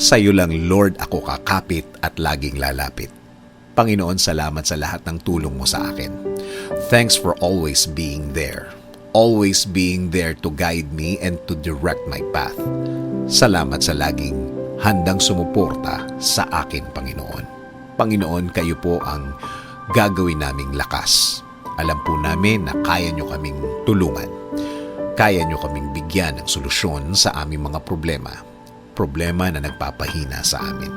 Sa iyo lang, Lord, ako kakapit at laging lalapit. Panginoon, salamat sa lahat ng tulong mo sa akin. Thanks for always being there. Always being there to guide me and to direct my path. Salamat sa laging handang sumuporta sa akin, Panginoon. Panginoon, kayo po ang gagawin naming lakas. Alam po namin na kaya nyo kaming tulungan. Kaya nyo kaming bigyan ng solusyon sa aming mga problema. Problema na nagpapahina sa amin.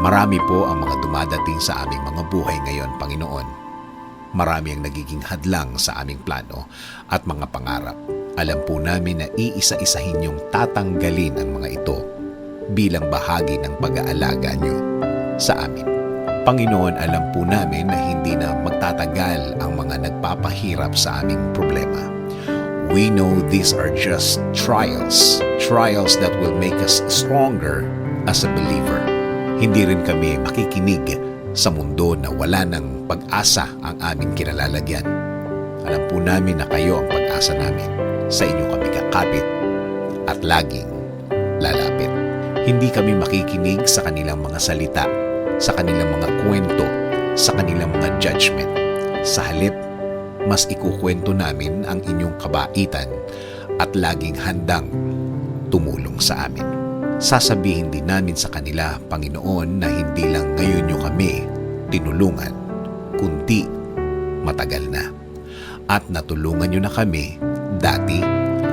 Marami po ang mga dumadating sa aming mga buhay ngayon, Panginoon. Marami ang nagiging hadlang sa aming plano at mga pangarap. Alam po namin na iisa-isahin yung tatanggalin ang mga ito bilang bahagi ng pag-aalaga nyo sa amin. Panginoon, alam po namin na hindi na magtatagal ang mga nagpapahirap sa aming problema. We know these are just trials that will make us stronger as a believer. Hindi rin kami makikinig sa mundo na wala ng pag-asa ang aming kinalalagyan. Alam po namin na kayo ang pag-asa namin. Sa inyo kami kakapit at laging lalapit. Hindi kami makikinig sa kanilang mga salita, sa kanilang mga kwento, sa kanilang mga judgment. Sa halip, mas ikukwento namin ang inyong kabaitan at laging handang tumulong sa amin. Sasabihin din namin sa kanila, Panginoon, na hindi lang ngayon nyo kami tinulungan, kundi matagal na. At natulungan nyo na kami dati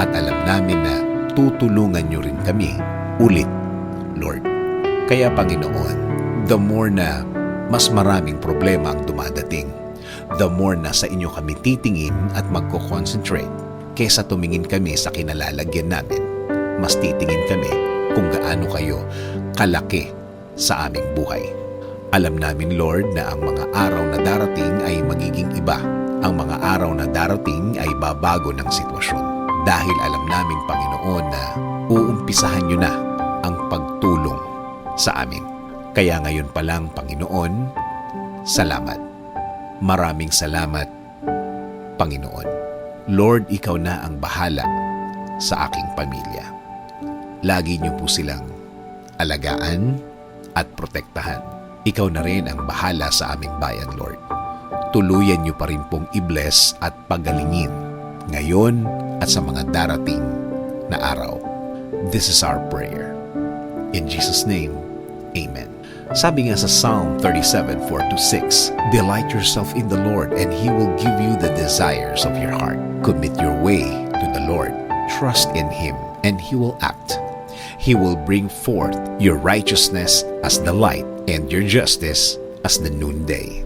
at alam namin na tutulungan nyo rin kami ulit, Lord. Kaya Panginoon, the more na mas maraming problema ang dumadating, the more na sa inyo kami titingin at magko-concentrate kesa tumingin kami sa kinalalagyan namin. Mas titingin kami kung gaano kayo kalaki sa aming buhay. Alam namin, Lord, na ang mga araw na darating ay magiging iba. Ang mga araw na darating ay babago ng sitwasyon. Dahil alam namin, Panginoon, na uumpisahan nyo na ang pagtulong sa amin. Kaya ngayon pa lang, Panginoon, salamat. Maraming salamat, Panginoon. Lord, ikaw na ang bahala sa aking pamilya. Lagi niyo po silang alagaan at protektahan. Ikaw na rin ang bahala sa aming bayan, Lord. Tuluyan niyo pa rin pong i-bless at pagalingin ngayon at sa mga darating na araw. This is our prayer. In Jesus' name, Amen. Sabi nga sa Psalm 37:4-6, Delight yourself in the Lord, and He will give you the desires of your heart. Commit your way to the Lord. Trust in Him, and He will act. He will bring forth your righteousness as the light and your justice as the noonday.